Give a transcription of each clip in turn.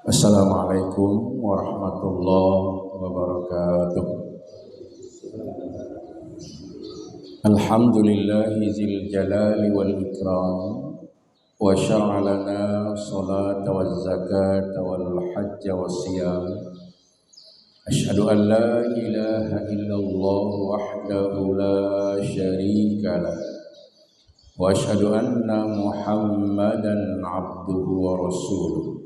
Assalamualaikum warahmatullahi wabarakatuh. Alhamdulillahi zil jalali wal ikram wa syara'a lana salata wal zakata wal hajja was siyam. Asyhadu an la ilaha illallah wahdahu la syarika lah wa asyhadu anna Muhammadan abduhu wa rasuluh.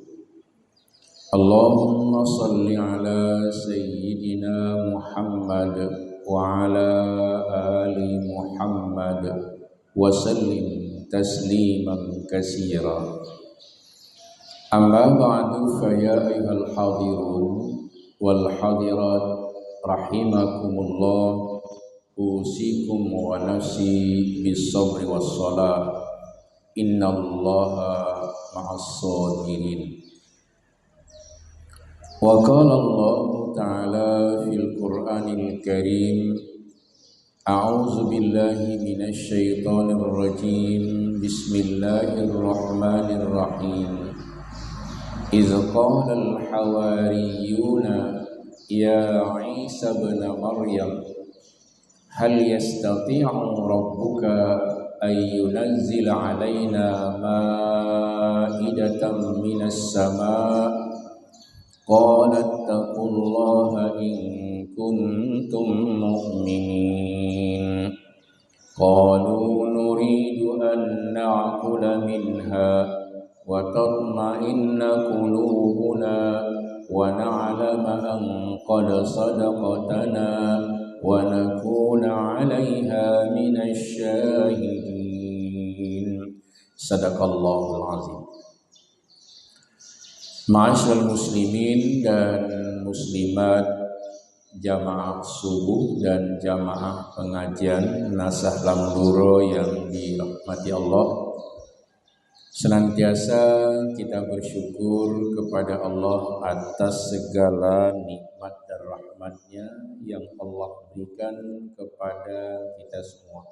Allahumma salli ala sayyidina Muhammad wa ala ali Muhammad wa sallim tasliman katsira. Amma ba'du fa ya ayyuhal hadirun wal hadirat rahimakumullah, usikum wa nafsi bis sabri was salah, innallaha ma'as sabirin. Wa qala Allah ta'ala fil Qur'anil Karim, a'udzu billahi minasy syaithanir rajim, bismillahirrahmanirrahim. Idz qala al hawariyuna ya Isa ibn Maryam hal yastati'u rabbuka ay yunazzila 'alaina ma'idatan minas sama'. Qala ittaqullaha in kuntum mu'minin. Qalu nuridu an na'kula minha wa tatma'inna qulubuna wa na'lama an qad sadaqtana wa nakuna 'alaiha minasy syahidin. Sadaqallahul azim. Ma'asyiral muslimin dan muslimat, jamaah subuh dan jamaah pengajian Nasah Lamduro yang dirahmati Allah. Senantiasa kita bersyukur kepada Allah atas segala nikmat dan rahmatnya yang Allah berikan kepada kita semua.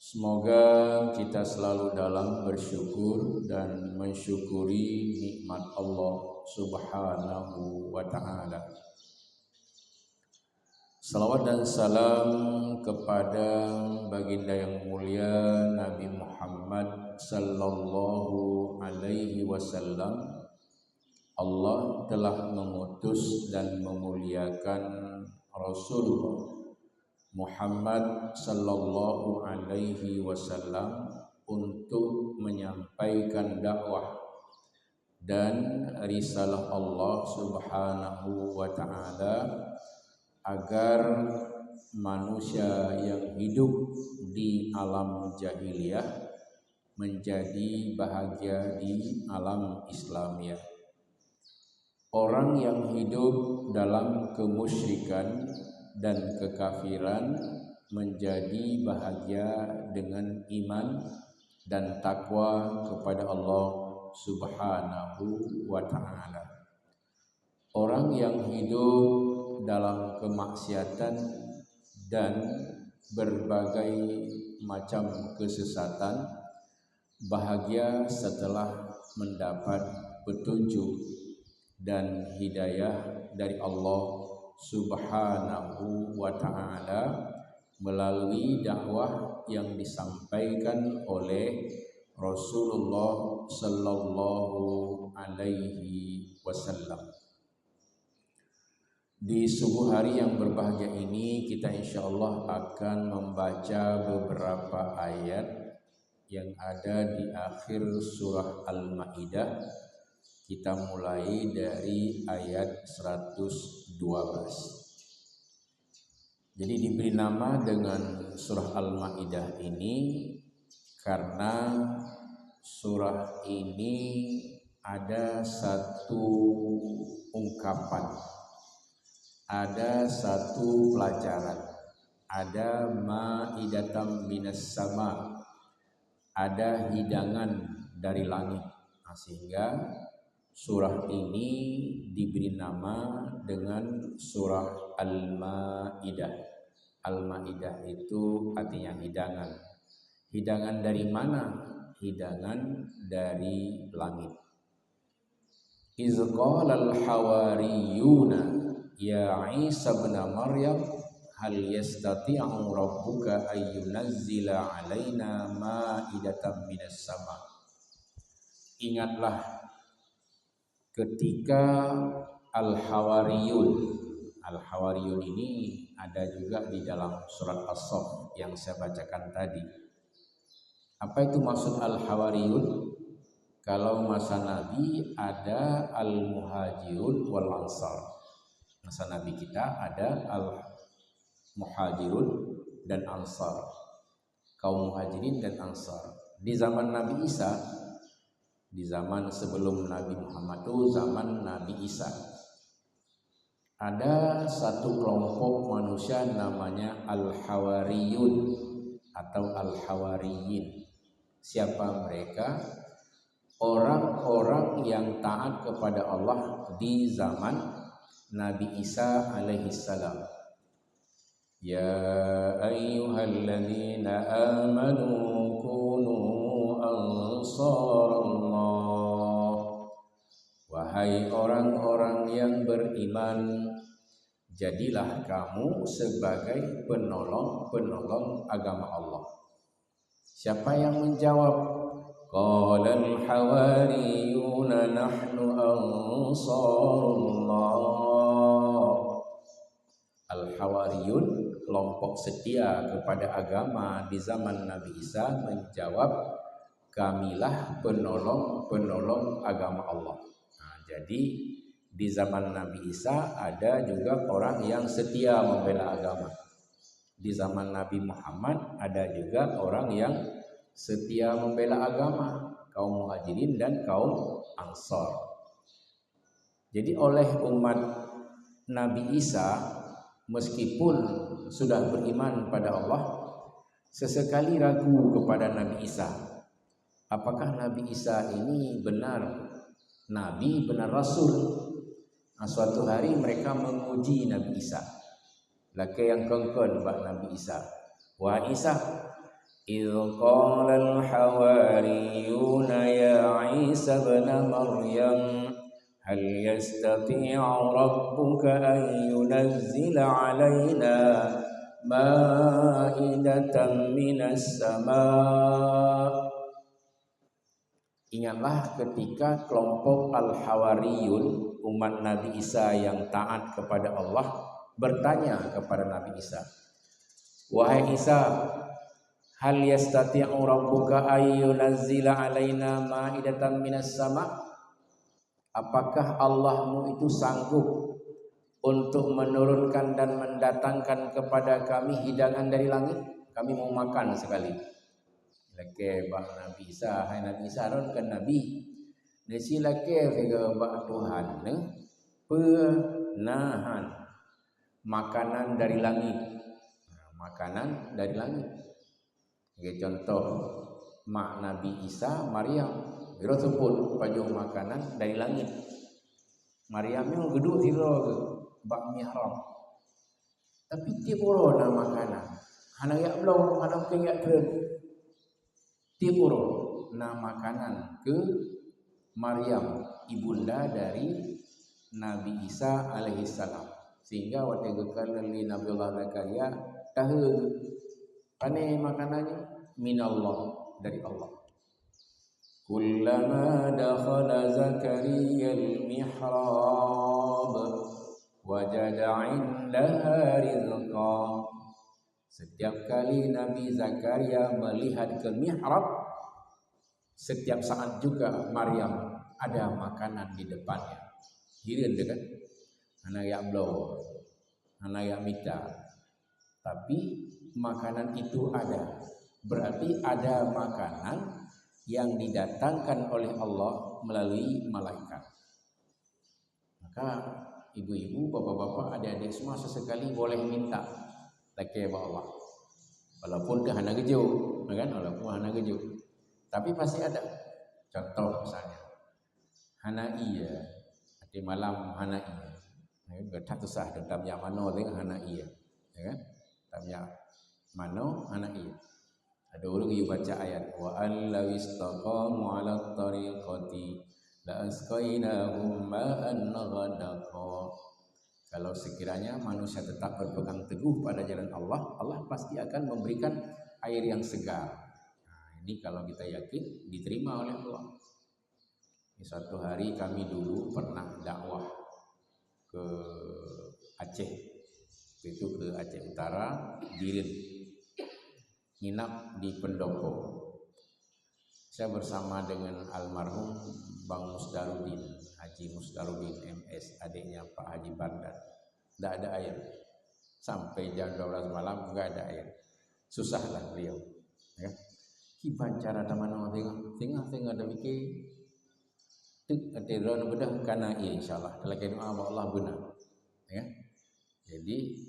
Semoga kita selalu dalam bersyukur dan mensyukuri nikmat Allah Subhanahu wa ta'ala. Salawat dan salam kepada baginda yang mulia Nabi Muhammad sallallahu alaihi wasallam. Allah telah mengutus dan memuliakan Rasulullah Muhammad sallallahu alaihi wasallam untuk menyampaikan dakwah dan risalah Allah Subhanahu wa ta'ala agar manusia yang hidup di alam jahiliyah menjadi bahagia di alam Islamiyah. Orang yang hidup dalam kemusyrikan dan kekafiran menjadi bahagia dengan iman dan takwa kepada Allah Subhanahu wa ta'ala. Orang yang hidup dalam kemaksiatan dan berbagai macam kesesatan bahagia setelah mendapat petunjuk dan hidayah dari Allah Subhanahu wa ta'ala melalui dakwah yang disampaikan oleh Rasulullah sallallahu alaihi wasallam. Di subuh hari yang berbahagia ini kita insyaallah akan membaca beberapa ayat yang ada di akhir surah Al-Maidah. Kita mulai dari ayat 112. Jadi diberi nama dengan surah Al-Maidah ini karena surah ini ada satu ungkapan, ada satu pelajaran, ada ma'idatam minas sama, ada hidangan dari langit. Sehingga surah ini diberi nama dengan surah Al-Maidah. Al-Maidah itu artinya hidangan. Hidangan dari mana? Hidangan dari langit. iz qala al hawariyuna ya Isa ibn Maryam hal yastati'u rabbuka ayyunazzila alaina ma'idatan minas sama. Ingatlah ketika Al-Hawariyun ini ada juga di dalam surat As-Saff yang saya bacakan tadi. Apa itu maksud Al-Hawariyun? Kalau masa Nabi ada Al-Muhajirun wal Ansar. Masa Nabi kita ada Al-Muhajirun dan Ansar. Kaum Muhajirin dan Ansar. Di zaman Nabi Isa, di zaman sebelum Nabi Muhammad itu zaman Nabi Isa, ada satu kelompok manusia namanya Al-Hawariyun atau Al-Hawariyin. Siapa mereka? Orang-orang yang taat kepada Allah di zaman Nabi Isa alaihissalam. Ya ayyuhalladzina amanu kunu ansarallah. Wahai orang-orang yang beriman, jadilah kamu sebagai penolong-penolong agama Allah. Siapa yang menjawab? Qalal hawariyuna nahnu ansarullah. Al-Hawariyun, kelompok setia kepada agama di zaman Nabi Isa, menjawab, kamilah penolong-penolong agama Allah. Nah, jadi di zaman Nabi Isa ada juga orang yang setia membela agama. Di zaman Nabi Muhammad ada juga orang yang setia membela agama, kaum Muhajirin dan kaum Ansar. Jadi oleh umat Nabi Isa, meskipun sudah beriman pada Allah, sesekali ragu kepada Nabi Isa. Apakah Nabi Isa ini benar Nabi, benar Rasul? Nah, suatu hari mereka menguji Nabi Isa. Laki yang kongkon bak Nabi Isa. Wahai Isa, idh qala al-hawariyuna ya Isa ibn Maryam hal yastati'u rabbuka an yunazzila alaina ma'idatan minas sama'. Ingatlah ketika kelompok Al-Hawariyun, umat Nabi Isa yang taat kepada Allah, bertanya kepada Nabi Isa, wahai Isa, hal yastati'u rabbuka ayyunazzila alaina ma'idatan minas sama'? Apakah Allahmu itu sanggup untuk menurunkan dan mendatangkan kepada kami hidangan dari langit? Kami mau makan sekali. Lake bak Nabi Isa, hai Nabi Isa ron kan Nabi. Nasi lake vega bak Tuhan ne penahan makanan dari langit. Makanan dari langit. Sebagai contoh, mak Nabi Isa, Maryam, biro sebut pajung makanan dari langit. Maryam yang geduk tiro bak mihrab. Tapi tiap na makanan. Hana yak belum, hana mungkin yak keren. Tiap na makanan ke Maryam, ibunda dari Nabi Isa alaihissalam. Sehingga waktu gekali Nabiullah Zakaria tahu pane makanannya minallah, dari Allah. Kullama dakhala Zakaria al-mihrab wajada 'indaha rizqa. Setiap kali Nabi Zakaria melihat ke mihrab, setiap saat juga Maryam ada makanan di depannya. Hirin dekat anak yang blow, anak yang minta. Tapi makanan itu ada. Berarti ada makanan yang didatangkan oleh Allah melalui malaikat. Maka ibu-ibu, bapak-bapak, adik-adik semua sesekali boleh minta laki Allah. Walaupun ke hana gejo, kan? Walaupun hana gejo. Tapi pasti ada. Contoh misalnya, hana iya, di malam hana iya. Berkat sah dalam yang mano dengan hana iya, kan? Dalam yang mano hana iya. Ada orang yang baca ayat wa allaw istaqamu 'ala tariqati la asqainahum ma'an ghadaqa. Kalau sekiranya manusia tetap berpegang teguh pada jalan Allah, Allah pasti akan memberikan air yang segar. Nah, ini kalau kita yakin diterima oleh Allah. Suatu hari kami dulu pernah dakwah ke Aceh, itu ke Aceh Utara, Birin, nginap di pendopo. Saya bersama dengan almarhum Bang Musdarudin, Haji Musdarudin MS, adiknya Pak Haji Bandar. Tidak ada air, sampai jam 12 malam nggak ada air, susahlah beliau. Ya. Kiban cara teman-teman tengah ada mikir, tuk ada rona bedah karena insyaallah kalau doa Allah benar. Ya. Jadi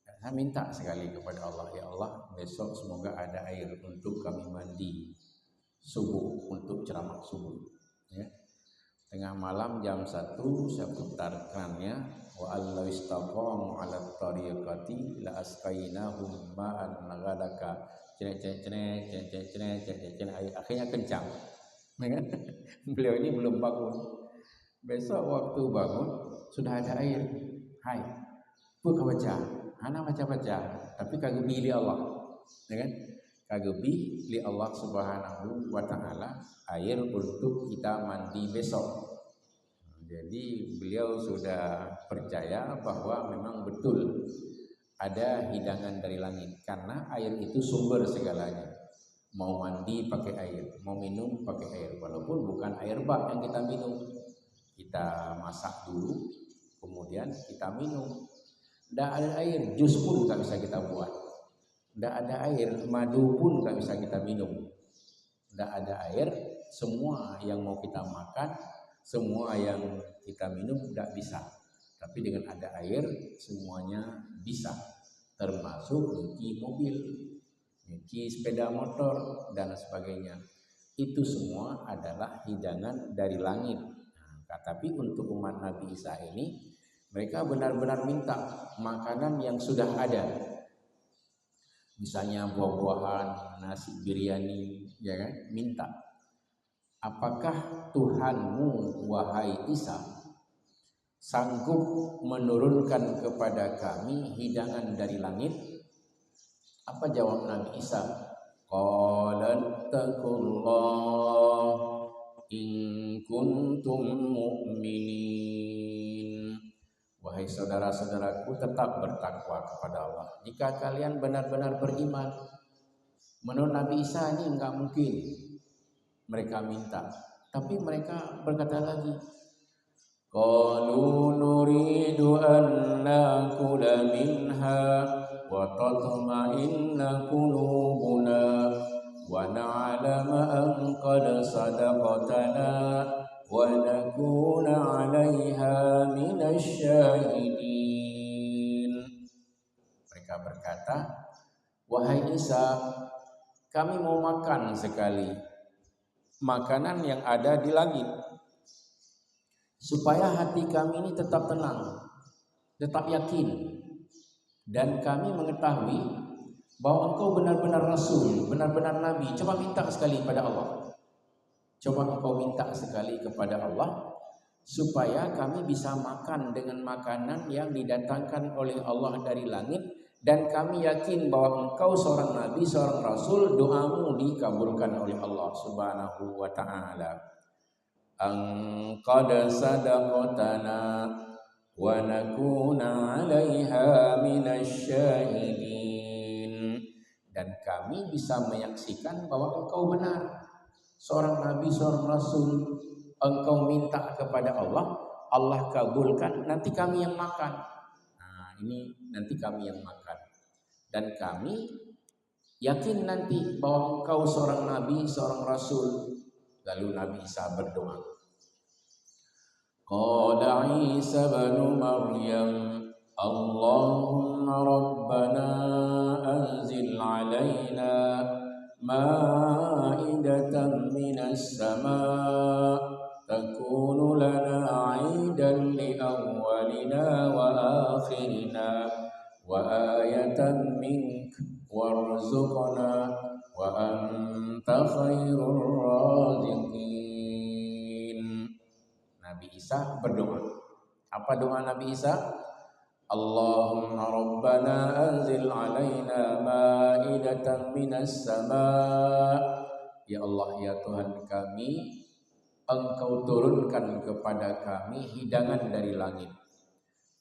saya minta sekali kepada Allah, ya Allah besok semoga ada air untuk kami mandi subuh, untuk ceramah subuh. Ya. Tengah malam jam 1 saya putarkannya, wa allahu istaqamu ala tariqati la asqainahum ma'an ghadaka. Akhirnya kencang. Beliau ini belum bangun. Besok waktu bangun sudah ada air. Hai, buka baca. Anak baca-baca, tapi kagak pilih Allah. Ya kan? Kagebi li Allah Subhanahu wa taala air untuk kita mandi besok. Jadi beliau sudah percaya bahwa memang betul ada hidangan dari langit, karena air itu sumber segalanya. Mau mandi pakai air, mau minum pakai air, walaupun bukan air bak yang kita minum. Kita masak dulu, kemudian kita minum. Tidak ada air, jus pun tak bisa kita buat. Tidak ada air, madu pun nggak bisa kita minum. Tidak ada air, semua yang mau kita makan, semua yang kita minum tidak bisa. Tapi dengan ada air, semuanya bisa. Termasuk nyuci mobil, nyuci sepeda motor, dan sebagainya. Itu semua adalah hidangan dari langit. Nah, tapi untuk umat Nabi Isa ini, mereka benar-benar minta makanan yang sudah ada. Misalnya buah-buahan, nasi biryani, ya kan? Minta. Apakah Tuhanmu, wahai Isa, sanggup menurunkan kepada kami hidangan dari langit? Apa jawab Nabi Isa? Qala taqullah in kuntum mu'minin. Wahai saudara-saudaraku, tetap bertakwa kepada Allah jika kalian benar-benar beriman. Menurut Nabi Isa ini enggak mungkin mereka minta, tapi mereka berkata lagi, qalu nuridu an nakula minha wa tatma'inna qulubuna wa na'lama an qad sadaqtana wa nakuna 'alaiha minasyahidin. Mereka berkata, wahai Isa, kami mau makan sekali makanan yang ada di langit, supaya hati kami ini tetap tenang, tetap yakin, dan kami mengetahui bahwa engkau benar-benar Rasul, benar-benar Nabi. Coba minta sekali pada Allah. Coba engkau minta sekali kepada Allah supaya kami bisa makan dengan makanan yang didatangkan oleh Allah dari langit, dan kami yakin bahwa engkau seorang nabi, seorang rasul, doamu dikabulkan oleh Allah Subhanahu wa taala. An qad sadaqtana wa nakuna 'alaiha minasyahidin. Dan kami bisa menyaksikan bahwa engkau benar, seorang nabi, seorang rasul. Engkau minta kepada Allah, Allah kabulkan, nanti kami yang makan. Nah, ini nanti kami yang makan. Dan kami yakin nanti bahwa engkau seorang nabi, seorang rasul. Lalu Nabi Isa berdoa. Qala Isa bin Maryam, Allahumma rabbana anzil alaina ma'idatan minas sama' takunu lana 'aidan li awwalina wa akhirina wa ayatan mink warzuqna wa anta khairur raziqin. Nabi Isa berdoa. Apa doa Nabi Isa? Allahumma rabbana anzil alaina ma'idatan minas sama'. Ya Allah, ya Tuhan kami, Engkau turunkan kepada kami hidangan dari langit.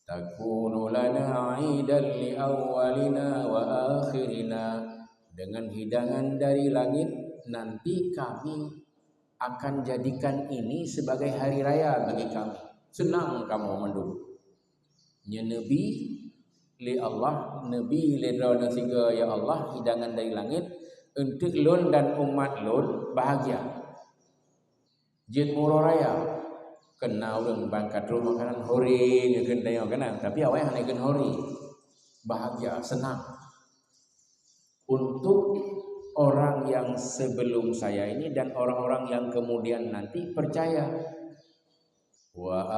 Takunu lana 'idan li awwalina wa akhirina. Dengan hidangan dari langit nanti kami akan jadikan ini sebagai hari raya bagi kami. Senang kamu mendung. Ya Nabi li Allah, Nabi li rana siga ya Allah, hidangan dari langit untuk lun dan umat lun bahagia. Jin muro raya kena urang bangkat rumah makanan hori ngeun dayo kana, tapi awak yang ngeun hori. Bahagia, senang. Untuk orang yang sebelum saya ini dan orang-orang yang kemudian nanti percaya. Wa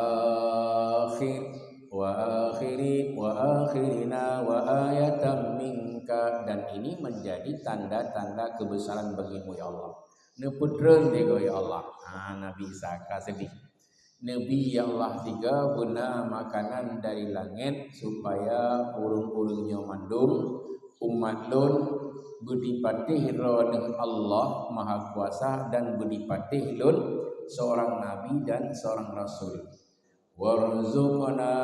akhirina wa ayatam minka, dan ini menjadi tanda-tanda kebesaran bagimu ya Allah. Neputreun digo ya Allah. Nabi Isa sedih. Nabi ya Allah tiga guna makanan dari langit supaya urung-urungnya mandum umat lun budi patih dengan Allah Maha Kuasa dan budi patih lun seorang nabi dan seorang rasul. Warzuqna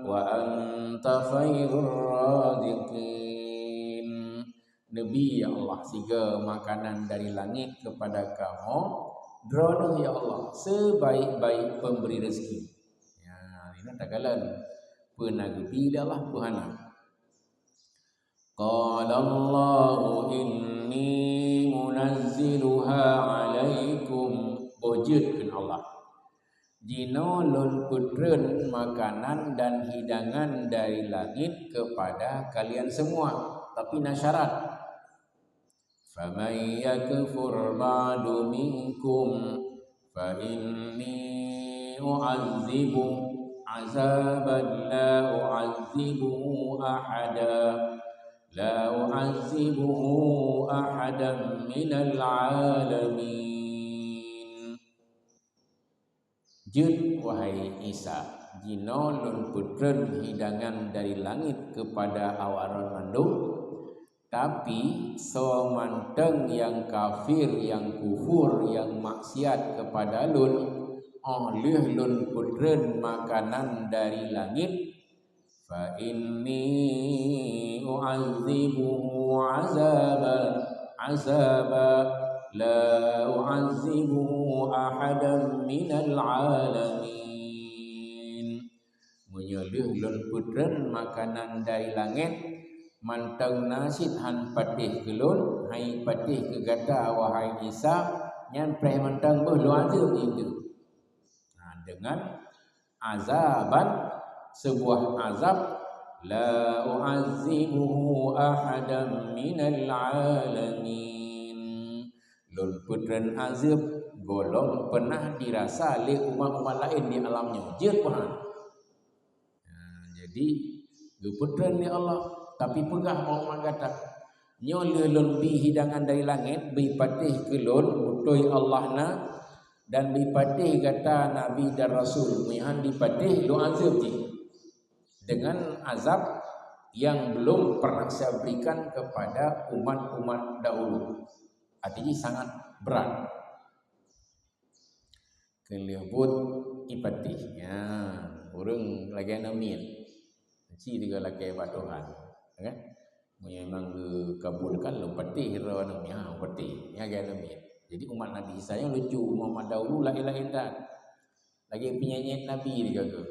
wa anta khairur raziqin. Nabi ya Allah siga makanan dari langit kepada kamu, drono ya Allah sebaik-baik pemberi rezeki. Ya, ini tagalan penagih Allah Tuhana. Qala Allahu inni munazziluha alaikum. Wujudkan Allah. Jino lun putreun makanan dan hidangan dari langit kepada kalian semua, tapi nasyarat. Faman yakfur ba'du minkum fa inni u'adzibu 'azaban la u'adzibuhu ahadan minal 'alamin. Jud wahai Isa, jino lun putreun hidangan dari langit kepada awaron mandung, tapi somanteng yang kafir, yang kufur, yang maksiat kepada lun, oleh lun putreun makanan dari langit, fa inni u'adzibuhu 'azaba la u'adzibuhu ahadan minal 'alamin. Menyelih lun putreun makanan dari langit manteng nasid han patih kelun hai patih ke gata wahai Isa nyan preh manteng beuh lu azab itu. Dengan azaban, sebuah azab, la u'adzibuhu ahadan minal 'alamin. Lun putreun azab golong pernah dirasa oleh umat-umat lain di alamnya. Jeut pernah. Jadi geputreun ni Allah, tapi pegah mau mangkata nyo lun bi hidangan dari langit bi patih ke lun utoi Allah na dan bi patih kata nabi dan rasul mihan dipatih lu azab dengan azab yang belum pernah saya berikan kepada umat-umat dahulu. Artinya sangat berat. Kelebut ipatihnya urang lagi namin. Ci juga lagi batuhan. Kan? Memang kabulkan lu patih ro namanya patih. Ya gaya namin. Jadi umat Nabi Isa yang lucu, Muhammad dahulu la ilaha illallah. Lagi penyanyi Nabi juga tu.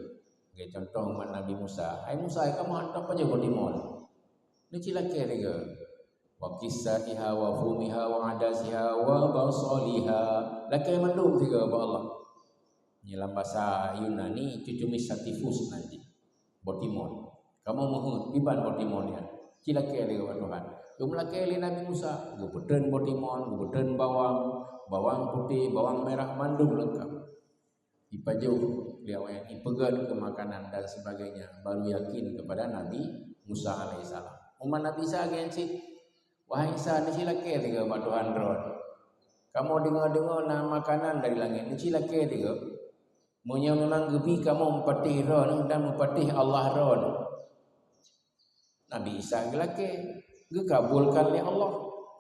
Kayak contoh umat Nabi Musa. Hai Musa, kamu hantar apa je di mall? Ni cilake juga. Wa qissatiha wa fumiha wa adasiha wa basaliha. Laki mandum juga ba Allah. Dalam bahasa Yunani cucumis satifus nanti. Botimon. Kamu mohon iban botimonnya. Cilake juga Tuhan. Gumlake Nabi Musa, gubeden botimon, gubeden bawang putih, bawang merah mandum lengkap. Dipajau beliau yang ipegan ke makanan dan sebagainya, baru yakin kepada Nabi Musa alaihissalam. Umat Nabi Isa gensit, wahai Isa, ni silake tiga batuhan ron. Kamu dengar-dengar nama makanan dari langit, ni silake tiga. Munya memang gebi kamu mempatih ron dan mempatih Allah ron. Nabi Isa gelake gekabulkan oleh Allah.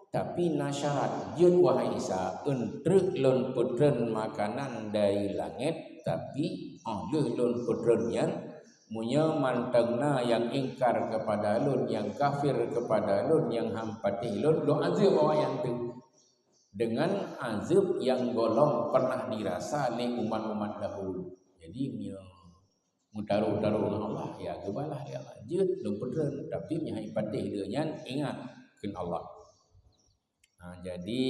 Tapi nasyarat jud wahai Isa entrek lon putren makanan dari langit tapi oleh lon putrennya munya mantengna yang ingkar kepada lun, yang kafir kepada lun, yang hampatih lun, lo azab yang tu dengan azab yang golong pernah dirasa oleh umat-umat dahulu. Jadi mutaru-taru dengan Allah ya gebalah ya lanjut lo putren tapi nya hampatih dia ingat ken Allah. Nah, jadi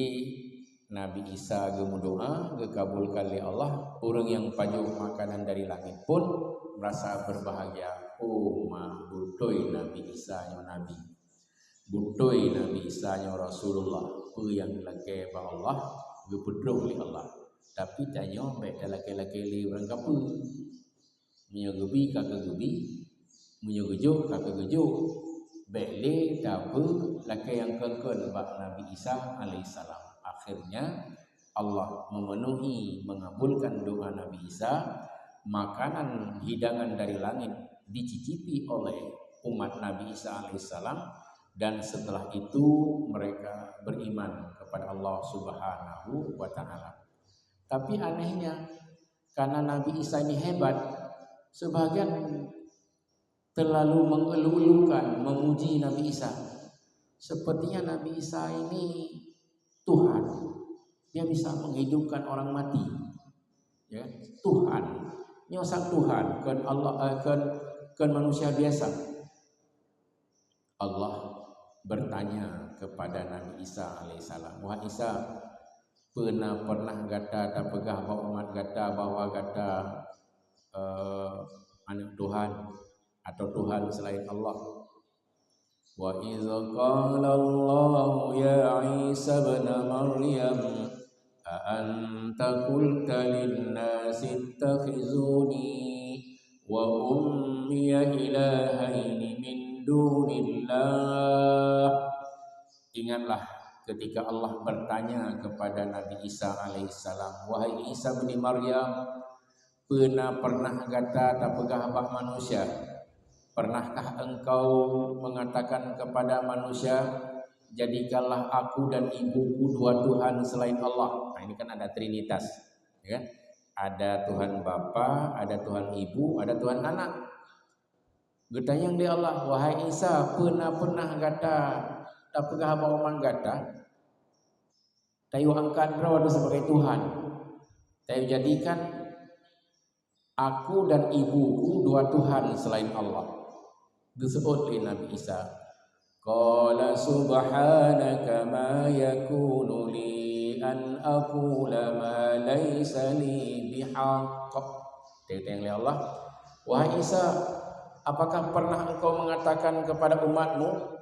Nabi Isa gemudoa gekabulkan oleh Allah. Orang yang pajuh makanan dari langit pun merasa berbahagia. Oh mah butoi Nabi Isa nya Nabi, butoi Nabi Isa nya Rasulullah. Apa yang dilake ba Allah gepedrong oleh Allah. Tapi tanya baik laki-laki li orang kapu. Munyo gebi kakak gebi, munyo gejuk kakak gejuk. Bele dape laki yang kengken bak Nabi Isa alaihissalam. Akhirnya Allah memenuhi mengabulkan doa Nabi Isa. Makanan hidangan dari langit dicicipi oleh umat Nabi Isa alaihissalam. Dan setelah itu mereka beriman kepada Allah subhanahu wa ta'ala. Tapi anehnya karena Nabi Isa ini hebat, sebagian terlalu mengeluh-elukan, memuji Nabi Isa. Sepertinya Nabi Isa ini Tuhan. Dia bisa menghidupkan orang mati. Ya, Tuhan. Nyosak Tuhan kan Allah kan manusia biasa. Allah bertanya kepada Nabi Isa alaihissalam, "Wahai Isa, pernah gata tak pegah bawa umat gata bahwa gata anak Tuhan atau Tuhan selain Allah?" Wa idza qala Allah ya Isa ibn Maryam a anta qulta lin nasi ittakhizuni wa ummi ilahaini min dunillah. Ingatlah ketika Allah bertanya kepada Nabi Isa alaihissalam, "Wahai Isa bin Maryam, pernah kata tak pegah abah manusia? Pernahkah engkau mengatakan kepada manusia, jadikanlah aku dan ibuku dua Tuhan selain Allah?" Nah, ini kan ada Trinitas, ya. Ada Tuhan Bapa, ada Tuhan Ibu, ada Tuhan Anak. Getayang dia Allah, "Wahai Isa, pernah kata tak pegah abah oman kata, tayu angkat roh sebagai Tuhan, tayu jadikan aku dan ibuku dua Tuhan selain Allah." Disebut oleh Nabi Isa, qala subhanaka ma yakunu li an aqula ma laysa li bihaqq. Tentang oleh Allah, "Wahai Isa, apakah pernah engkau mengatakan kepada umatmu,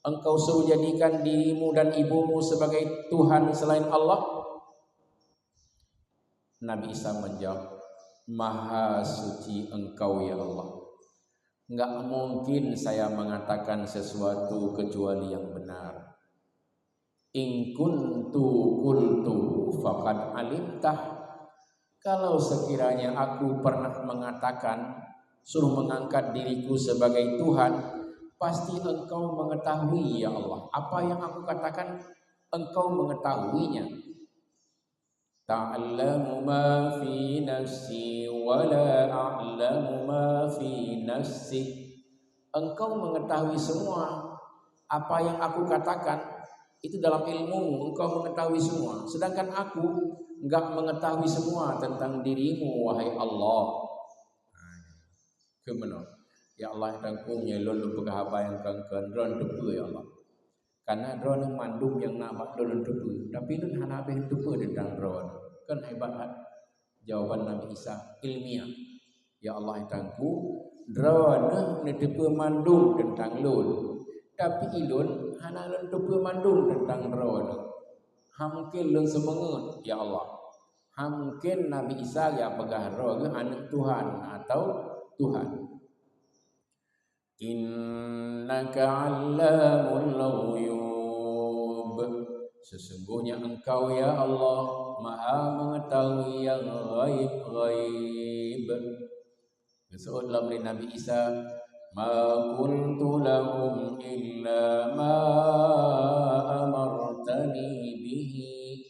engkau suruh jadikan dirimu dan ibumu sebagai Tuhan selain Allah?" Nabi Isa menjawab, "Maha suci engkau ya Allah. Enggak mungkin saya mengatakan sesuatu kecuali yang benar. In kuntu qultu faqad alimtah." Kalau sekiranya aku pernah mengatakan, suruh mengangkat diriku sebagai Tuhan, pasti engkau mengetahui ya Allah. Apa yang aku katakan engkau mengetahuinya. Ta'lamu ma fi nafsi wa la a'lamu ma fi nafsi. Engkau mengetahui semua apa yang aku katakan itu dalam ilmu, engkau mengetahui semua. Sedangkan aku enggak mengetahui semua tentang dirimu wahai Allah. Kemana? Ya Allah tangkungnya lolo pegahaba yang kangkan ron depu ya Allah. Karena ron mandum yang nampak lolo depu, tapi lun hana be depu tentang ron. Kan hebat jawaban Nabi Isa ilmiah. Ya Allah tangku ron ne depu mandum tentang lun. Tapi ilun hana lun depu mandum tentang ron. Hamkin lun semangat ya Allah. Hamkin Nabi Isa ya pegah ron anak Tuhan atau Tuhan. Innaka 'allamul ghuyub. Sesungguhnya Engkau ya Allah Maha mengetahui yang gaib-gaib. Disebut dalam Nabi Isa, ma kuntu lahum illa ma amartani bihi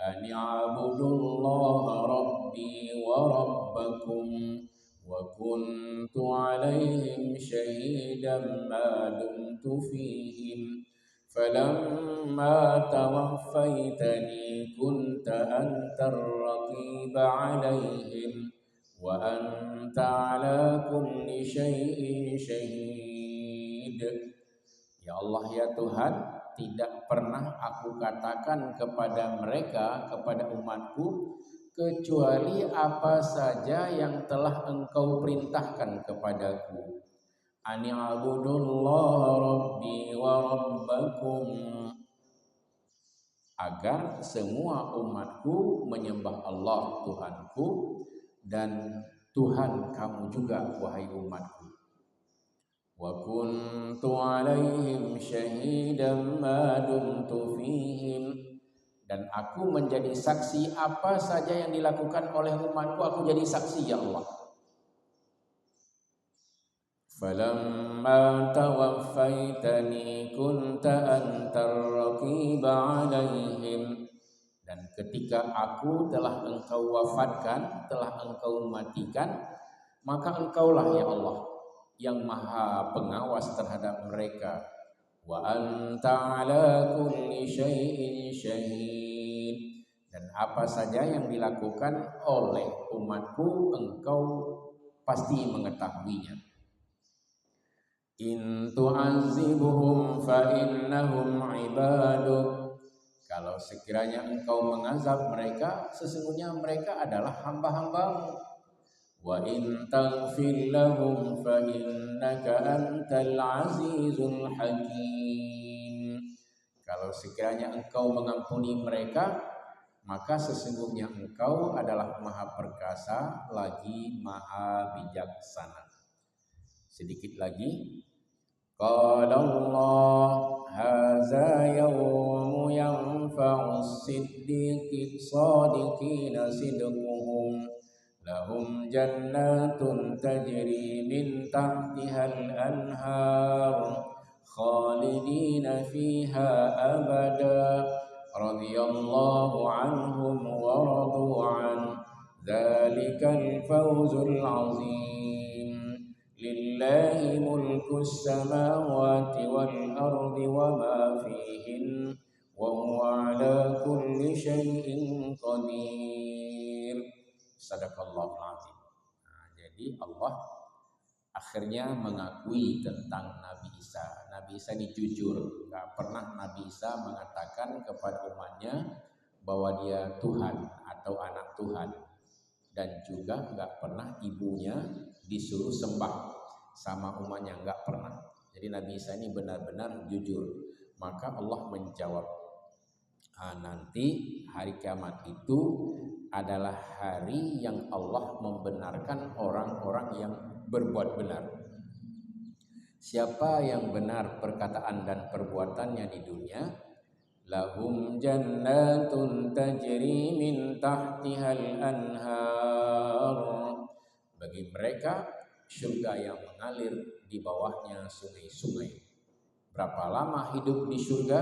an ya'budullaha rabbi wa rabbakum wa kuntu alaihim shahidan ma dumtu fihim falamma tawaffaytani kunta antar raqiba alaihim wa anta ala kulli syai'in syahid. Ya Allah ya Tuhan, tidak pernah aku katakan kepada mereka, kepada umatku, kecuali apa saja yang telah Engkau perintahkan kepadaku. Ani abudullaha rabbi wa rabbakum, agar semua umatku menyembah Allah Tuhanku dan Tuhan kamu juga wahai umatku. Wa kuntu alaihim syahidan ma dumtu fihim, dan aku menjadi saksi apa saja yang dilakukan oleh umatku, aku jadi saksi ya Allah. Falamma tawaffaitani kunta antar raqiba alaihim, dan ketika aku telah Engkau wafatkan, telah Engkau matikan, maka Engkaulah ya Allah yang maha pengawas terhadap mereka. Wa anta ala kulli syai'in syahid, dan apa saja yang dilakukan oleh umatku Engkau pasti mengetahuinya. In tu'azibuhum fa innahum ibaduk, kalau sekiranya Engkau mengazab mereka, sesungguhnya mereka adalah hamba-hambamu. Wa in taghfir lahum fa innaka antal azizul hakim, kalau sekiranya Engkau mengampuni mereka, maka sesungguhnya Engkau adalah maha perkasa lagi maha bijaksana. Sedikit lagi. Qala Allah hadza yawmu yanfa'u as-siddiqina sidquhum lahum jannatun tajri min tahtiha al-anhar khalidina fiha abada radhiyallahu anhum wa radu an dzalikal fawzul azim. Lillahi mulkus samawati wal ardi wa ma fihin wa huwa ala kulli syai'in qadir. Sadaqallahul azim. Nah, jadi Allah akhirnya mengakui tentang Nabi Isa. Nabi Isa ini jujur, nggak pernah Nabi Isa mengatakan kepada umatnya bahwa dia Tuhan atau anak Tuhan, dan juga nggak pernah ibunya disuruh sembah sama umatnya, nggak pernah. Jadi Nabi Isa ini benar-benar jujur. Maka Allah menjawab, nanti hari kiamat itu adalah hari yang Allah membenarkan orang-orang yang berbuat benar. Siapa yang benar perkataan dan perbuatannya di dunia, lahum jannatun tajri min tahtihal anhar, bagi mereka surga yang mengalir di bawahnya sungai-sungai. Berapa lama hidup di surga?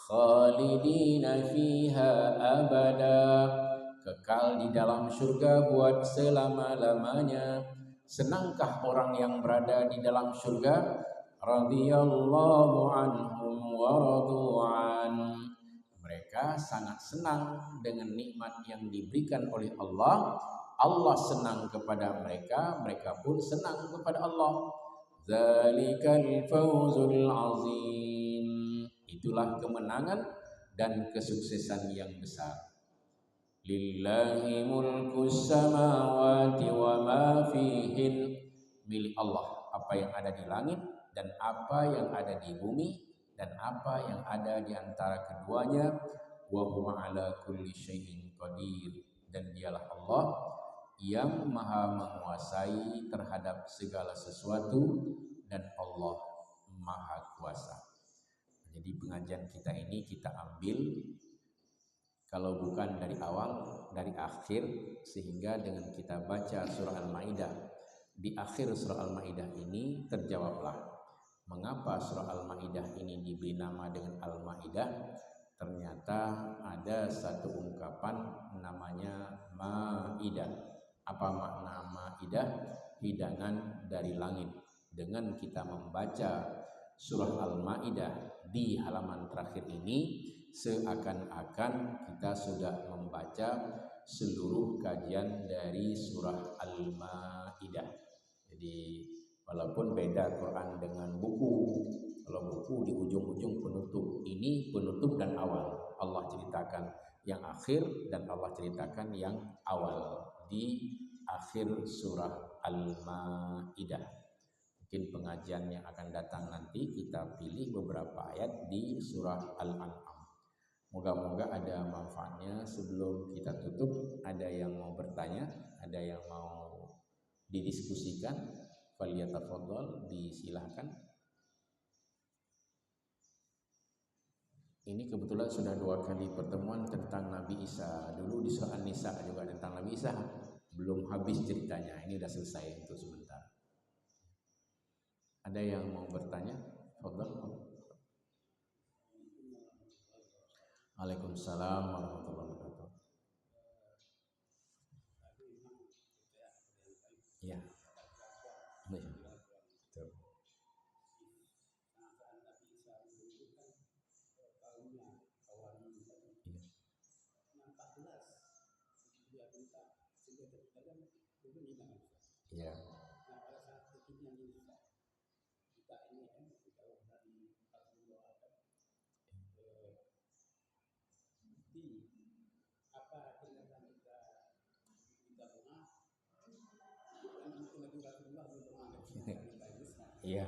Khalidina fiha abada, kekal di dalam surga buat selama-lamanya. Senangkah orang yang berada di dalam surga? Radhiyallahu anhum wa radu an, mereka sangat senang dengan nikmat yang diberikan oleh Allah. Allah senang kepada mereka, mereka pun senang kepada Allah. Dzalikal fawzul azim, itulah kemenangan dan kesuksesan yang besar. Lillahi mulkus samawati wa ma fihin, milik Allah apa yang ada di langit dan apa yang ada di bumi dan apa yang ada di antara keduanya. Wa huwa ala kulli syai'in qadir, dan dialah Allah yang maha menguasai terhadap segala sesuatu, dan Allah maha kuasa. Jadi pengajian kita ini kita ambil kalau bukan dari awal, dari akhir, sehingga dengan kita baca surah Al-Maidah, di akhir surah Al-Maidah ini terjawablah mengapa surah Al-Maidah ini diberi nama dengan Al-Maidah. Ternyata ada satu ungkapan namanya Maidah. Apa makna Maidah? Hidangan dari langit. Dengan kita membaca surah Al-Maidah di halaman terakhir ini, seakan-akan kita sudah membaca seluruh kajian dari surah Al-Maidah. Jadi walaupun beda Quran dengan buku, kalau buku di ujung-ujung penutup, ini penutup dan awal. Allah ceritakan yang akhir dan Allah ceritakan yang awal di akhir surah Al-Maidah. Mungkin pengajian yang akan datang nanti kita pilih beberapa ayat di surah Al-An'am. Moga-moga ada manfaatnya. Sebelum kita tutup, ada yang mau bertanya, ada yang mau didiskusikan, faliyatafadhal, disilahkan. Ini kebetulan sudah 2 kali pertemuan tentang Nabi Isa. Dulu di surah An-Nisa juga tentang Nabi Isa. Belum habis ceritanya, ini sudah selesai untuk sebentar. Ada yang mau bertanya? Fadhal. Waalaikumsalam warahmatullahi wabarakatuh. Ya. Betul. Iya. Iya.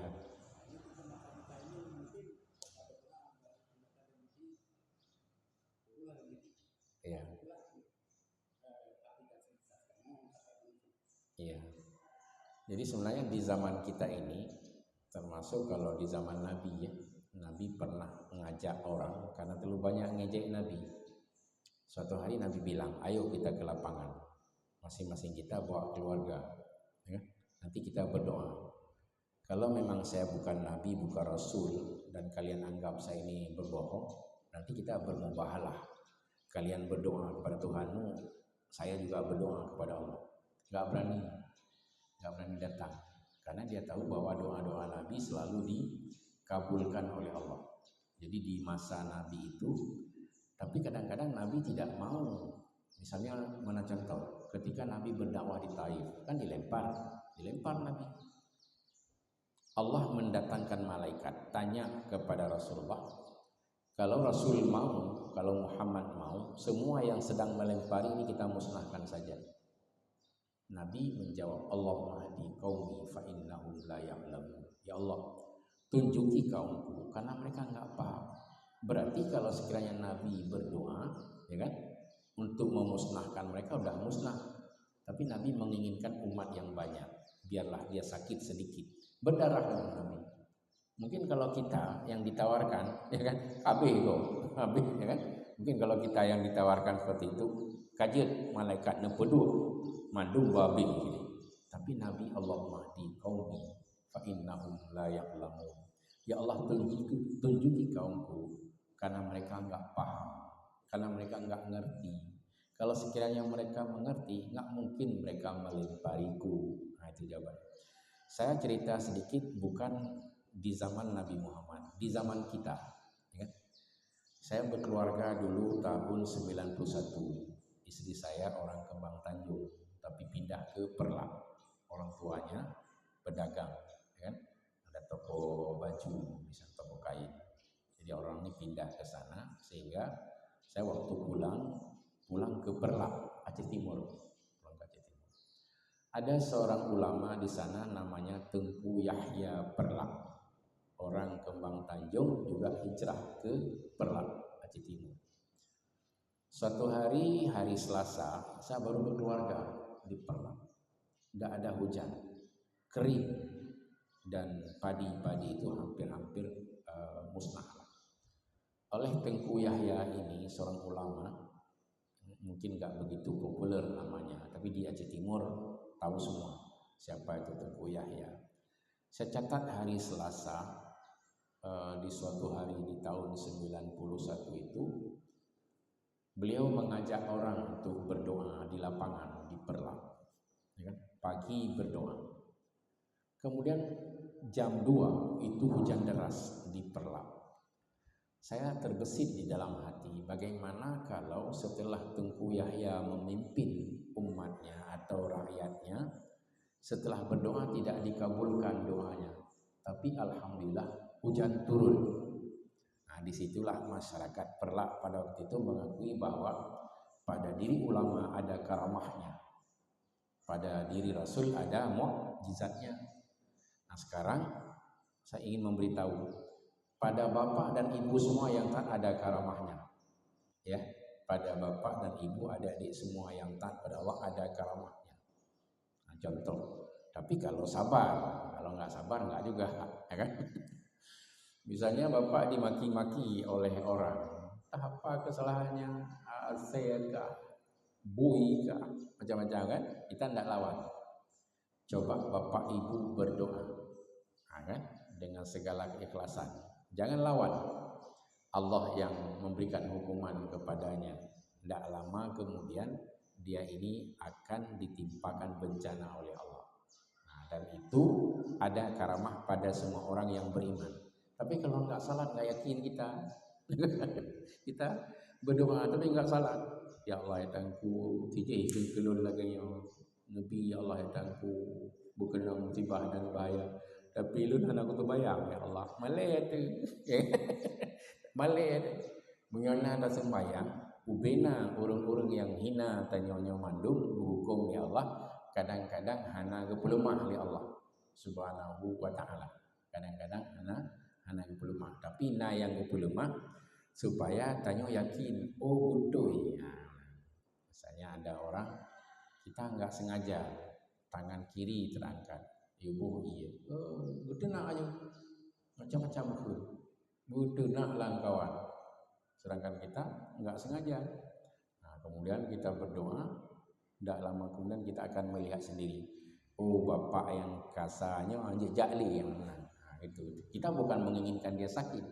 Iya. Iya. Jadi sebenarnya di zaman kita ini, termasuk kalau di zaman Nabi ya, Nabi pernah mengajak orang karena terlalu banyak ngejek Nabi. Suatu hari Nabi bilang, ayo kita ke lapangan, masing-masing kita bawa keluarga, ya. Nanti kita berdoa. Kalau memang saya bukan Nabi, bukan Rasul, dan kalian anggap saya ini berbohong, nanti kita bermubahalah. Kalian berdoa kepada Tuhanmu, saya juga berdoa kepada Allah. Gak berani datang, karena dia tahu bahwa doa-doa Nabi selalu dikabulkan oleh Allah. Jadi di masa Nabi itu, tapi kadang-kadang Nabi tidak mau. Misalnya mana contoh, ketika Nabi berdakwah di Taif, kan dilempar Nabi. Allah mendatangkan malaikat, tanya kepada Rasulullah, kalau Rasul mau, kalau Muhammad mau, semua yang sedang melempari ini kita musnahkan saja. Nabi menjawab, Allahumma hadi qaumi fa innahum la ya'lamun. Ya Allah, tunjuki kaumku karena mereka enggak paham. Berarti kalau sekiranya Nabi berdoa, ya kan, untuk memusnahkan mereka udah musnah. Tapi Nabi menginginkan umat yang banyak, biarlah dia sakit sedikit, berdarah dengan Nabi. Mungkin kalau kita yang ditawarkan, ya kan, habis, ya kan. Mungkin kalau kita yang ditawarkan seperti itu, kajet malaikat nepedu mandung babi gitu. Tapi Nabi, Allahumma hdi qaumi fa innahum la ya'lamun. Ya Allah, tunjuki kaumku karena mereka enggak paham, karena mereka enggak ngerti. Kalau sekiranya mereka mengerti, enggak mungkin mereka melempariku. Nah, itu jawaban. Saya cerita sedikit, bukan di zaman Nabi Muhammad, di zaman kita, ya. Saya berkeluarga dulu tahun 91. Istri saya orang Kembang Tanjung, tapi pindah ke Perlak. Orang tuanya pedagang, ya kan? Ada toko baju, bisa toko kain. Jadi orang ini pindah ke sana, sehingga saya waktu pulang ke Perlak, Aceh Timur. Pulang ke Aceh Timur. Ada seorang ulama di sana namanya Tengku Yahya Perlak. Orang Kembang Tanjung juga hijrah ke Perlak, Aceh Timur. Suatu hari Selasa, saya baru berkeluarga di Perlak. Tidak ada hujan, kering, dan padi-padi itu hampir musnah. oleh Tengku Yahya ini, seorang ulama, mungkin nggak begitu populer namanya, tapi di Aceh Timur tahu semua siapa itu Tengku Yahya. Saya catat hari Selasa, di suatu hari di tahun 91 itu, beliau mengajak orang untuk berdoa di lapangan di Perlak, ya kan? Pagi berdoa. Kemudian jam 2 itu hujan deras di Perlak. Saya terbesit di dalam hati, bagaimana kalau setelah Tengku Yahya memimpin umatnya atau rakyatnya, setelah berdoa tidak dikabulkan doanya, tapi alhamdulillah hujan turun. Nah, disitulah masyarakat Perlak pada waktu itu mengakui bahwa pada diri ulama ada karamahnya, pada diri Rasul ada mukjizatnya. Nah, sekarang saya ingin memberitahu pada bapak dan ibu semua yang taat ada karamahnya, ya. Pada bapak dan ibu, adik-adik semua yang taat pada Allah ada karamahnya. Nah, contoh. Tapi kalau sabar, kalau nggak sabar nggak juga, ya kan? Misalnya bapak dimaki-maki oleh orang, apa kesalahannya, saya kah, bui kah, macam-macam kan? Kita tidak lawan. Coba bapak ibu berdoa, kan? Dengan segala keikhlasan. Jangan lawan. Allah yang memberikan hukuman kepadanya. Tidak lama kemudian dia ini akan ditimpakan bencana oleh Allah. Nah, dan itu ada karamah pada semua orang yang beriman. Tapi kalau nggak salat, nggak yakin kita. Kita berdoa tapi nggak salat. Ya Allah ya tangku, tijih kelun lagi yang Nabi ya Allah ya tangku, bukan musibah dan bahaya. Tapi lu nak aku terbayang ya Allah, malai tu. Malai tu. Mengenai ada sembahyang, ubena orang-orang yang hina tanya-tanya mandum hukum ya Allah, kadang-kadang hana kepelemah oleh Allah Subhanahu wa taala. Kadang-kadang hana kepelemah, tapi na yang kepelemah supaya tanya yakin, oh betul ya. Misalnya ada orang kita enggak sengaja tangan kiri terangkat, ibu iya, betul nak aja macam-macam pun, betul nak langkawan, sedangkan kita enggak sengaja. Nah, kemudian kita berdoa, tidak lama kemudian kita akan melihat sendiri, oh bapak yang kasarnya anjir jali yang menang. Nah, itu kita bukan menginginkan dia sakit,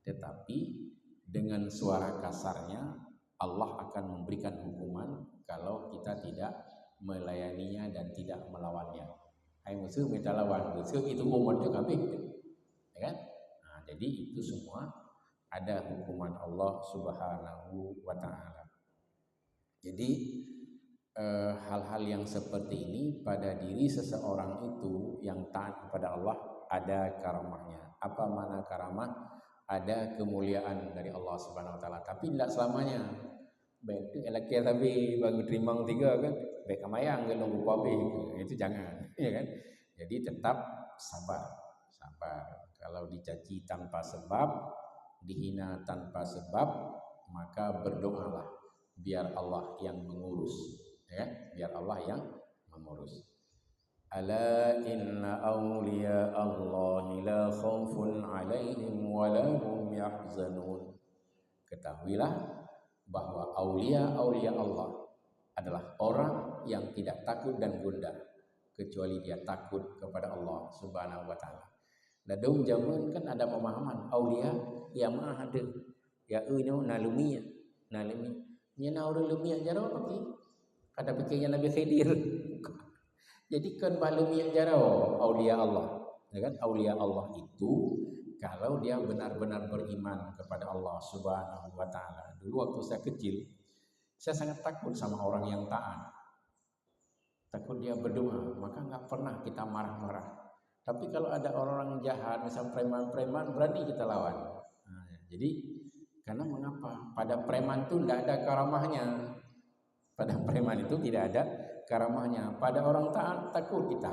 tetapi dengan suara kasarnya Allah akan memberikan hukuman kalau kita tidak melayaninya dan tidak melawannya. Hai musuh minta lawan, musuh itu umurnya kabeh, ya kan? Nah, jadi itu semua ada hukuman Allah Subhanahu wa taala. Jadi hal-hal yang seperti ini pada diri seseorang itu yang taat kepada Allah ada karamahnya. Apa makna karamah? Ada kemuliaan dari Allah Subhanahu wa taala, tapi tidak selamanya. Baik tu elaknya tapi bagi terimang tiga kan, baik kamayang kalau lupa itu jangan, ya kan? Jadi tetap sabar. Kalau dicaci tanpa sebab, dihina tanpa sebab, maka berdoalah biar Allah yang mengurus, ya, biar Allah yang mengurus. Ala inna awliya Allahi la khawfun alaihim wa la hum yahzanun. Ketahuilah bahwa aulia-aulia Allah adalah orang yang tidak takut dan gundah kecuali dia takut kepada Allah Subhanahu wa taala. Dalam zaman kan ada pemahaman aulia ya mah ada ya nalumi nya nauru lumia jaro pagi kada pikirnya Nabi Khidir. Jadi kan balumi jaro aulia Allah, ya kan? Aulia Allah itu kalau dia benar-benar beriman kepada Allah Subhanahu wa taala. Dulu waktu saya kecil, saya sangat takut sama orang yang taat. Takut dia berdoa, maka nggak pernah kita marah-marah. Tapi kalau ada orang jahat, misal preman-preman, berani kita lawan. Nah, jadi karena mengapa? Pada preman itu tidak ada karamahnya. Pada preman itu tidak ada karamahnya. Pada orang taat takut kita.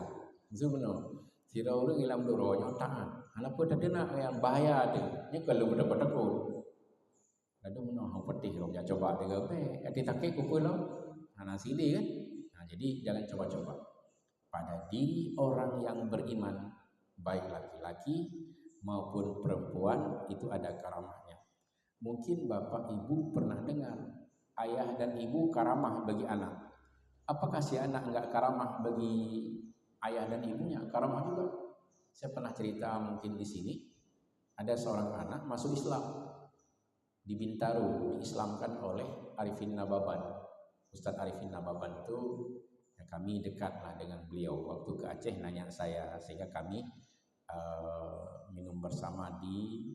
Zubno. Sira orang ilam doronya taat. Anak pun tadi nak yang bahaya tu. Ni kalau berdapat takut. Lalu mana petih orang dia coba dengan apa? Ati takik kupul lo. Anak sini kan. Nah, jadi jangan coba-coba. Pada diri orang yang beriman, baik laki-laki maupun perempuan itu ada karamahnya. Mungkin bapak ibu pernah dengar ayah dan ibu karamah bagi anak. Apakah si anak enggak karamah bagi ayah dan ibunya? Karamah juga. Saya pernah cerita mungkin di sini, ada seorang anak masuk Islam di Bintaro, diislamkan oleh Arifin Nababan. Ustadz Arifin Nababan itu ya, kami dekat lah dengan beliau. Waktu ke Aceh nanya saya, sehingga kami minum bersama di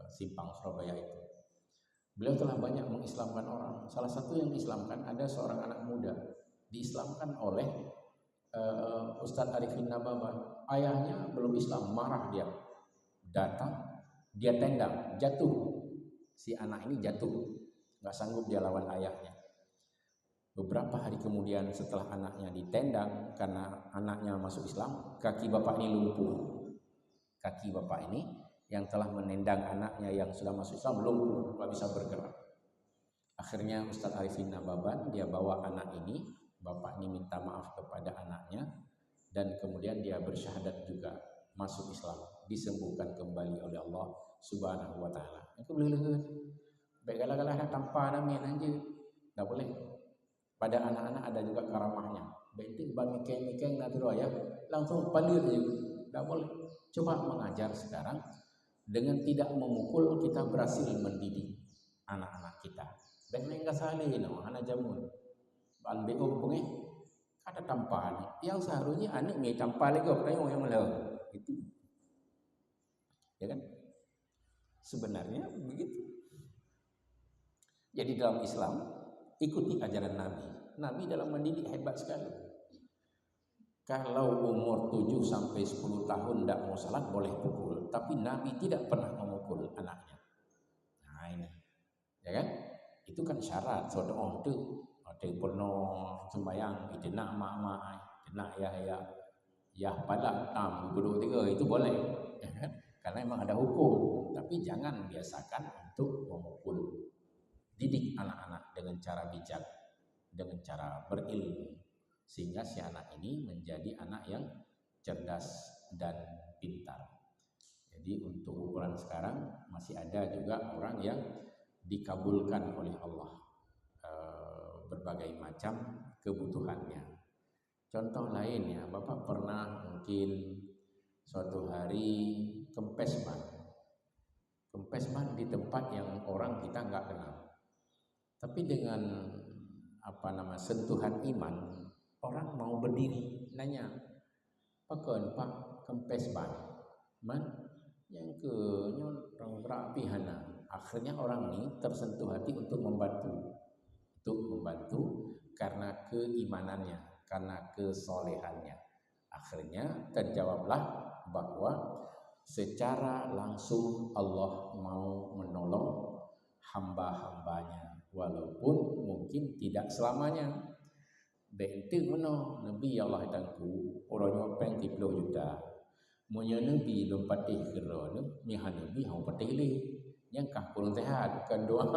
Simpang Surabaya itu. Beliau telah banyak mengislamkan orang. Salah satu yang diislamkan, ada seorang anak muda diislamkan oleh Ustadz Arifin Nababan. Ayahnya belum Islam, marah dia. Datang, dia tendang, jatuh. Si anak ini jatuh, nggak sanggup dia lawan ayahnya. Beberapa hari kemudian setelah anaknya ditendang karena anaknya masuk Islam, kaki bapak ini lumpuh. Kaki bapak ini yang telah menendang anaknya yang sudah masuk Islam lumpuh, nggak bisa bergerak. Akhirnya Ustadz Arifin Nababan dia bawa anak ini, bapak ini minta maaf kepada anaknya, dan kemudian dia bersyahadat juga masuk Islam, disembuhkan kembali oleh Allah Subhanahu wa taala. Itu boleh baik galah-galah tanpa namin aja. Tak boleh. Pada anak-anak ada juga karamahnya. Baik itu mikeng-mikeng naturo ya, langsung palir aja. Tak boleh. Coba mengajar sekarang dengan tidak memukul, kita berhasil mendidik anak-anak kita. Baik enggak salah no, anak jamun. Ban beom punge ada tampal. Yang seharusnya anak ni tampal lagi tayong yang malah. Itu. Ya kan? Sebenarnya begitu. Jadi dalam Islam ikuti ajaran Nabi. Nabi dalam mendidik hebat sekali. Kalau umur 7 sampai 10 tahun tidak mau salat boleh pukul, tapi Nabi tidak pernah memukul anaknya. Nah ini, ya kan? Itu kan syarat. Sodoh tu, ada pernah sembahyang, itu nak mak, itu nak ya pada tam guru 3 itu boleh, ya kan? Karena memang ada hukum, tapi jangan biasakan untuk memukul. Didik anak-anak dengan cara bijak, dengan cara berilmu, sehingga si anak ini menjadi anak yang cerdas dan pintar. Jadi untuk ukuran sekarang masih ada juga orang yang dikabulkan oleh Allah berbagai macam kebutuhannya. Contoh lainnya, Bapak pernah mungkin suatu hari kempes ban di tempat yang orang kita nggak kenal. Tapi dengan sentuhan iman, orang mau berdiri nanya, "Pakon Pak kempes ban?" Man yang ke nyon rapi hana. Akhirnya orang ini tersentuh hati untuk membantu karena keimanannya, karena kesolehannya. Akhirnya terjawablah bahwa secara langsung Allah mau menolong hamba-hambanya, walaupun mungkin tidak selamanya. Bentuk mana Nabi Allah tangku orangnya peng 10 juta. Munya Nabi lompat kira mihan Nabi hang patih le. Yang kah kurang sehat kan doa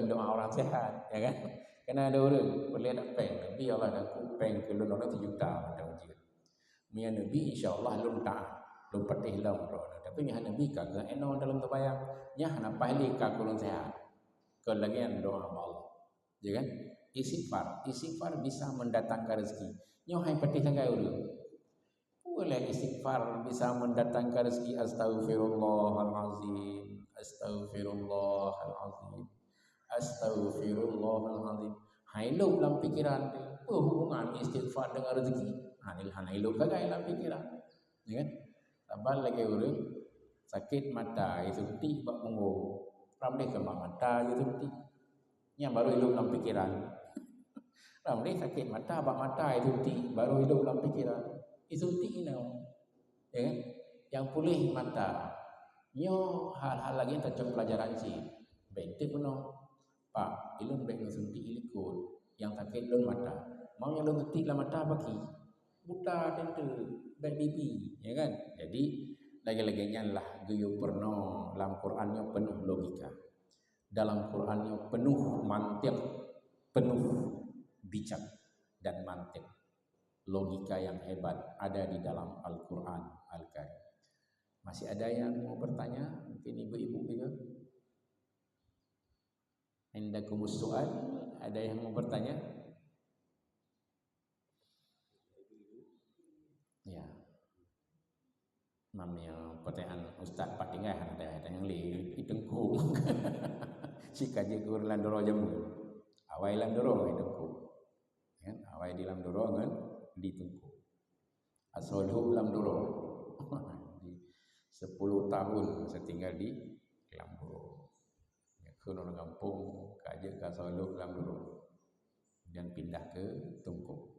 orang sehat, ya kan? Karena ada orang boleh nak peng Nabi Allah tangku peng ke orang 7 juta macam je. Mihan Nabi insya-Allah lompat hilang roh. Tapi mihan Nabi kagak eno dalam terbayang. Nya napa le ka kurang sehat. Kelagian doa Allah. Ya kan? Istighfar bisa mendatangkan rezeki. Nyo hai patih tangkai ulu. Boleh istighfar bisa mendatangkan rezeki. Astaghfirullahalazim. Astaghfirullahalazim. Hai lu dalam pikiran hubungan istighfar dengan rezeki. Hai lu kagak dalam pikiran. Ya kan? Tambah lagi ulu sakit mata itu ti bak monggo. Ramai ke mata itu ti. Yang baru hidup dalam pikiran. Ramai sakit mata, bak mata itu ti, baru hidup dalam pikiran. Itu ti ini, ya kan? Yang pulih mata. Nyo hal-hal lagi yang terjadi pelajaran sih. Bente puno, Pak, ilun baik suntik ilikut, yang sakit lun mata. Mau yang lun suntik lah mata bagi, buta tentu, baik bibi, ya kan? Jadi lagi-laginya lah guyup perno dalam Qurannya penuh logika. Dalam Qurannya penuh mantik, penuh bijak dan mantik. Logika yang hebat ada di dalam Al-Quran Al-Karim. Masih ada yang mau bertanya? Mungkin ibu-ibu juga. Indakumus su'al, ada yang mau bertanya? Ya. Namanya pertanyaan Ustaz Pak Tinggal ada yang li itengku. Si kaji kur landoro jamu. Awai landoro itengku. Kan awai di landoro kan di tengku. Asolhu landoro. Di 10 tahun saya tinggal di Landoro. Ya, ke orang kampung kaji ke Solo Landoro. Dan pindah ke Tungku.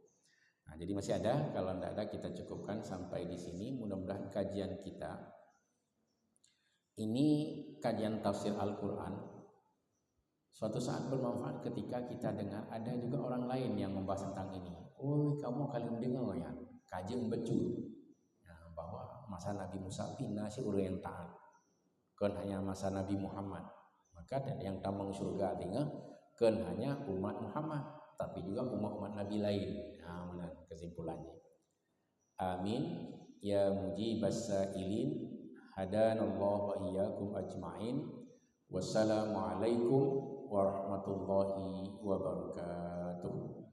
Nah, jadi masih ada, kalau tidak ada kita cukupkan sampai di sini. Mudah-mudahan kajian kita ini kajian tafsir Al-Quran suatu saat bermanfaat ketika kita dengar ada juga orang lain yang membahas tentang ini. Oh, kamu kali mendengar ya, kajian betul. Nah, bahwa masa Nabi Musa pindah si orang yang taat, kan hanya masa Nabi Muhammad. Maka yang tamang surga tinggal kan hanya umat Muhammad, tapi juga umat-umat Nabi lain. Nah, mana kesimpulannya? Amin ya mujibas sailin, hadanallahu wa iyyakum ajmain. Wassalamualaikum warahmatullahi wabarakatuh.